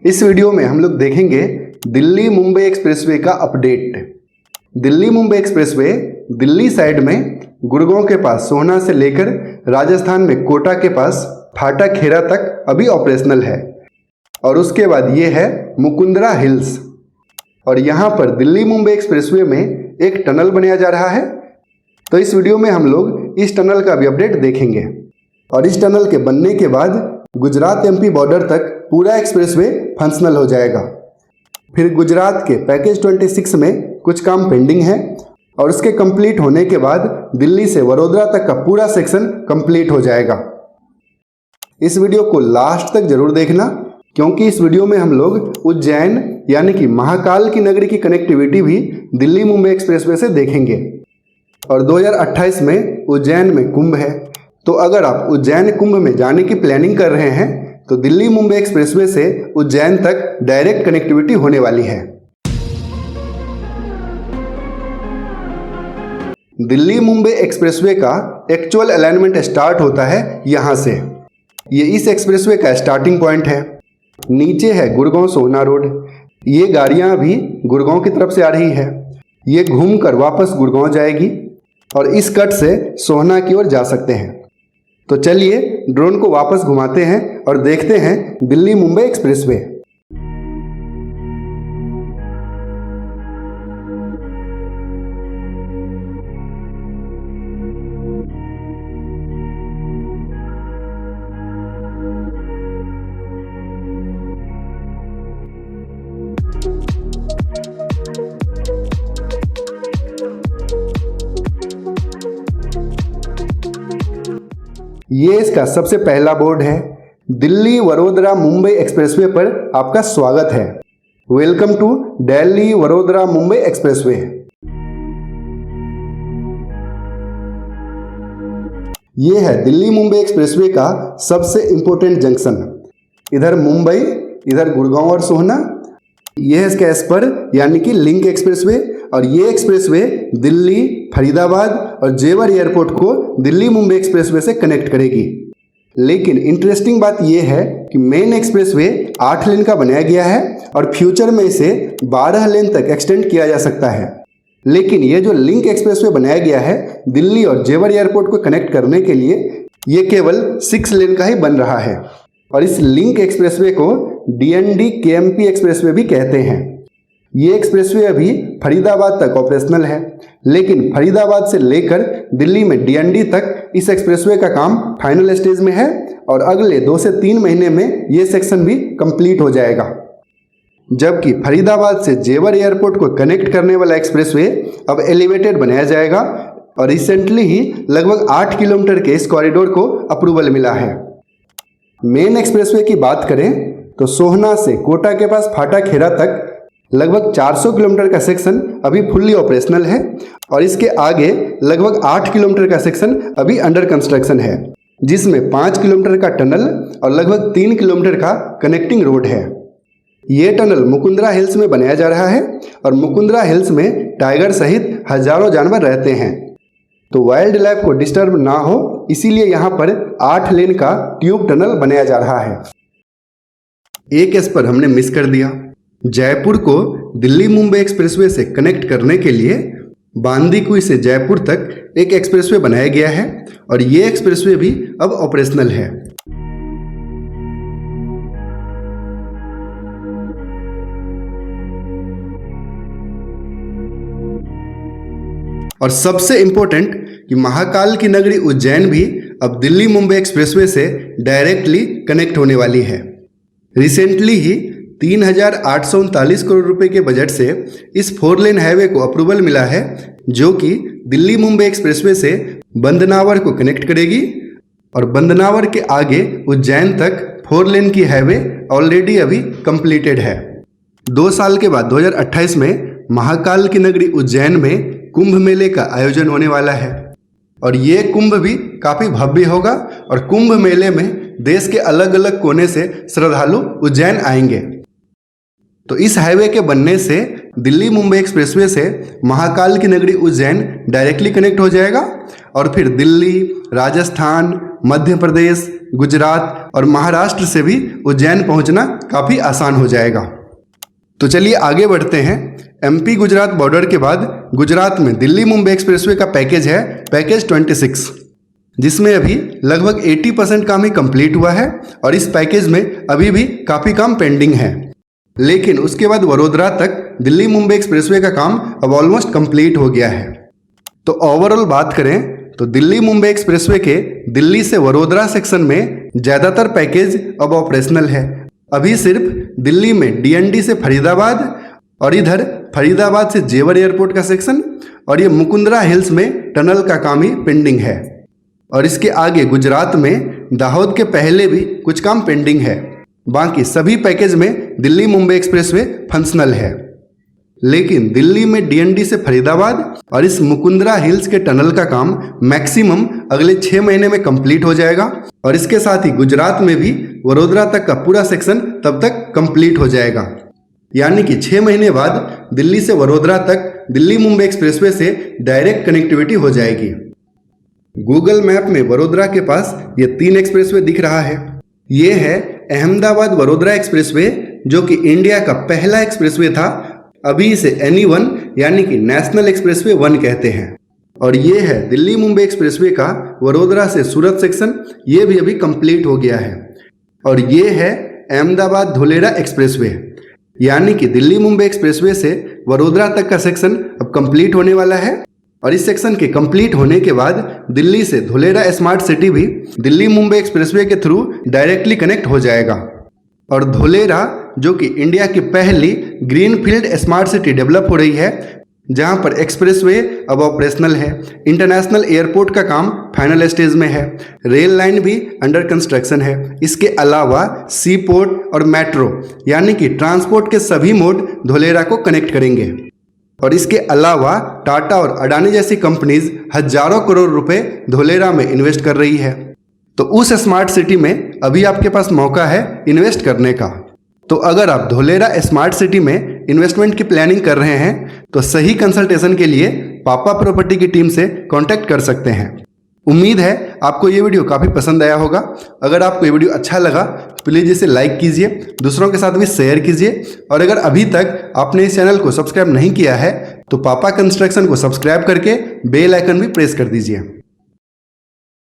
इस वीडियो में हम लोग देखेंगे दिल्ली मुंबई एक्सप्रेसवे का update. Delhi Mumbai expressway Delhi side में गुड़गांव के पास सोहना से लेकर राजस्थान में कोटा के पास फाटा खेरा तक अभी ऑपरेशनल है। और उसके बाद ये है मुकुंदरा हिल्स। और यहाँ पर दिल्ली मुंबई एक्सप्रेसवे में एक टनल बनाया जा रहा है। तो इस वीडियो में हम लोग इस टनल का भी अपडेट देखेंगे। और इस टनल के बनने के बाद गुजरात एमपी बॉर्डर तक पूरा एक्सप्रेसवे फंक्शनल हो जाएगा। फिर गुजरात के पैकेज 26 में कुछ काम पेंडिंग है और उसके कंप्लीट होने के बाद दिल्ली से वडोदरा तक का पूरा सेक्शन कंप्लीट हो जाएगा। इस वीडियो को लास्ट तक जरूर देखना, क्योंकि इस वीडियो में हम लोग उज्जैन यानी कि महाकाल की नगरी की कनेक्टिविटी भी दिल्ली मुंबई एक्सप्रेसवे से देखेंगे। और 2028 में उज्जैन में कुंभ है, तो अगर आप उज्जैन कुंभ में जाने की प्लानिंग कर रहे हैं तो दिल्ली मुंबई एक्सप्रेसवे से उज्जैन तक डायरेक्ट कनेक्टिविटी होने वाली है। दिल्ली मुंबई एक्सप्रेसवे का एक्चुअल अलाइनमेंट स्टार्ट होता है यहाँ से। ये इस एक्सप्रेसवे का स्टार्टिंग पॉइंट है। नीचे है गुड़गांव सोहना रोड। ये गाड़ियाँ अभी गुड़गांव की तरफ से आ रही है। ये घूमकर वापस गुड़गांव जाएगी और इस कट से सोहना की ओर जा सकते हैं। तो चलिए ड्रोन को वापस घुमाते हैं और देखते हैं दिल्ली मुंबई एक्सप्रेसवे। ये इसका सबसे पहला बोर्ड है। दिल्ली वडोदरा मुंबई एक्सप्रेसवे पर आपका स्वागत है। Welcome to Delhi Vadodara Mumbai expressway. ये है दिल्ली मुंबई एक्सप्रेसवे का सबसे इंपॉर्टेंट जंक्शन। इधर मुंबई, इधर गुड़गांव और सोहना। यह है इसका स्पर यानी कि लिंक एक्सप्रेसवे। और ये एक्सप्रेसवे दिल्ली, फरीदाबाद और जेवर एयरपोर्ट को दिल्ली मुंबई एक्सप्रेसवे से कनेक्ट करेगी। लेकिन इंटरेस्टिंग बात यह है कि मेन एक्सप्रेसवे 8 लेन का बनाया गया है और फ्यूचर में इसे 12 लेन तक एक्सटेंड किया जा सकता है। लेकिन ये जो लिंक एक्सप्रेसवे बनाया गया है दिल्ली और जेवर एयरपोर्ट को कनेक्ट करने के लिए, ये केवल 6 लेन का ही बन रहा है। और इस लिंक एक्सप्रेसवे को DND KMP एक्सप्रेसवे भी कहते हैं। ये एक्सप्रेसवे अभी फरीदाबाद तक ऑपरेशनल है, लेकिन फरीदाबाद से लेकर दिल्ली में DND तक इस एक्सप्रेसवे का काम फाइनल स्टेज में है और अगले 2 से 3 महीने में ये सेक्शन भी कंप्लीट हो जाएगा। जबकि फरीदाबाद से जेवर एयरपोर्ट को कनेक्ट करने वाला एक्सप्रेसवे अब एलिवेटेड बनाया जाएगा और रिसेंटली ही लगभग 8 किलोमीटर के इस कॉरिडोर को अप्रूवल मिला है। मेन एक्सप्रेसवे की बात करें तो सोहना से कोटा के पास फाटा खेरा तक लगभग 400 किलोमीटर का सेक्शन अभी फुल्ली ऑपरेशनल है और इसके आगे लगभग 8 किलोमीटर का सेक्शन अभी अंडर कंस्ट्रक्शन है, जिसमें 5 किलोमीटर का टनल और लगभग 3 किलोमीटर का कनेक्टिंग रोड है। ये टनल मुकुंदरा हिल्स में बनाया जा रहा है और मुकुंदरा हिल्स में टाइगर सहित हजारों जानवर रहते हैं। तो वाइल्ड लाइफ को डिस्टर्ब ना हो, इसीलिए यहाँ पर 8 लेन का ट्यूब टनल बनाया जा रहा है। एक स्पर हमने मिस कर दिया। जयपुर को दिल्ली मुंबई एक्सप्रेसवे से कनेक्ट करने के लिए बांदीकुई से जयपुर तक एक एक्सप्रेसवे बनाया गया है और ये एक्सप्रेसवे भी अब ऑपरेशनल है। और सबसे इंपॉर्टेंट कि महाकाल की नगरी उज्जैन भी अब दिल्ली मुंबई एक्सप्रेसवे से डायरेक्टली कनेक्ट होने वाली है। रिसेंटली ही 3,839 करोड़ रुपए के बजट से इस 4 लेन हाईवे को अप्रूवल मिला है, जो कि दिल्ली मुंबई एक्सप्रेसवे से बंदनावर को कनेक्ट करेगी और बंदनावर के आगे उज्जैन तक 4 लेन की हाईवे ऑलरेडी अभी कंप्लीटेड है। 2 साल के बाद 2028 में महाकाल की नगरी उज्जैन में कुंभ मेले का आयोजन होने वाला है और ये कुंभ भी काफी भव्य होगा और कुंभ मेले में देश के अलग अलग कोने से श्रद्धालु उज्जैन आएंगे। तो इस हाईवे के बनने से दिल्ली मुंबई एक्सप्रेसवे से महाकाल की नगरी उज्जैन डायरेक्टली कनेक्ट हो जाएगा और फिर दिल्ली, राजस्थान, मध्य प्रदेश, गुजरात और महाराष्ट्र से भी उज्जैन पहुंचना काफ़ी आसान हो जाएगा। तो चलिए आगे बढ़ते हैं। एमपी गुजरात बॉर्डर के बाद गुजरात में दिल्ली मुंबई एक्सप्रेसवे का पैकेज है पैकेज 26, जिसमें अभी लगभग 80% काम ही कंप्लीट हुआ है और इस पैकेज में अभी भी काफ़ी काम पेंडिंग है। लेकिन उसके बाद वडोदरा तक दिल्ली मुंबई एक्सप्रेसवे का काम अब ऑलमोस्ट कंप्लीट हो गया है। तो ओवरऑल बात करें तो दिल्ली मुंबई एक्सप्रेसवे के दिल्ली से वडोदरा सेक्शन में ज़्यादातर पैकेज अब ऑपरेशनल है। अभी सिर्फ दिल्ली में डीएनडी से फरीदाबाद और इधर फरीदाबाद से जेवर एयरपोर्ट का सेक्शन और ये मुकुंदरा हिल्स में टनल का काम ही पेंडिंग है। और इसके आगे गुजरात में दाहोद के पहले भी कुछ काम पेंडिंग है। बाकी सभी पैकेज में दिल्ली मुंबई एक्सप्रेसवे फंक्शनल है। लेकिन दिल्ली में डीएनडी से फरीदाबाद और इस मुकुंदरा हिल्स के टनल का काम मैक्सिमम अगले 6 महीने में कंप्लीट हो जाएगा और इसके साथ ही गुजरात में भी वडोदरा तक का पूरा सेक्शन तब तक कंप्लीट हो जाएगा। यानी कि 6 महीने बाद दिल्ली से वडोदरा तक दिल्ली मुंबई एक्सप्रेसवे से डायरेक्ट कनेक्टिविटी हो जाएगी। गूगल मैप में वडोदरा के पास ये 3 एक्सप्रेसवे दिख रहा है। ये है अहमदाबाद वडोदरा एक्सप्रेसवे, जो कि इंडिया का पहला एक्सप्रेसवे था। अभी इसे NE1 यानी कि नेशनल एक्सप्रेसवे 1 कहते हैं। और ये है दिल्ली मुंबई एक्सप्रेसवे का वडोदरा से सूरत सेक्शन, ये भी अभी कंप्लीट हो गया है। और ये है अहमदाबाद धुलेरा एक्सप्रेसवे, यानी कि दिल्ली मुंबई एक्सप्रेसवे से वडोदरा तक का सेक्शन अब कंप्लीट होने वाला है। और इस सेक्शन के कंप्लीट होने के बाद दिल्ली से धुलेरा स्मार्ट सिटी भी दिल्ली मुंबई एक्सप्रेसवे के थ्रू डायरेक्टली कनेक्ट हो जाएगा। और धुलेरा, जो कि इंडिया की पहली ग्रीनफील्ड स्मार्ट सिटी डेवलप हो रही है, जहां पर एक्सप्रेसवे अब ऑपरेशनल है। इंटरनेशनल एयरपोर्ट का काम फाइनल स्टेज में है। रेल लाइन भी अंडर कंस्ट्रक्शन है। इसके अलावा सी पोर्ट और मेट्रो यानी कि ट्रांसपोर्ट के सभी मोड धुलेरा को कनेक्ट करेंगे। और इसके अलावा टाटा और अडानी जैसी कंपनीज हजारों करोड़ रुपए धुलेरा में इन्वेस्ट कर रही है। तो उस स्मार्ट सिटी में अभी आपके पास मौका है इन्वेस्ट करने का। तो अगर आप धुलेरा स्मार्ट सिटी में इन्वेस्टमेंट की प्लानिंग कर रहे हैं तो सही कंसल्टेशन के लिए पापा प्रॉपर्टी की टीम से कांटेक्ट कर सकते हैं। उम्मीद है आपको ये वीडियो काफ़ी पसंद आया होगा। अगर आपको ये वीडियो अच्छा लगा प्लीज़ इसे लाइक कीजिए, दूसरों के साथ भी शेयर कीजिए। और अगर अभी तक आपने इस चैनल को सब्सक्राइब नहीं किया है तो पापा कंस्ट्रक्शन को सब्सक्राइब करके बेल आइकन भी प्रेस कर दीजिए।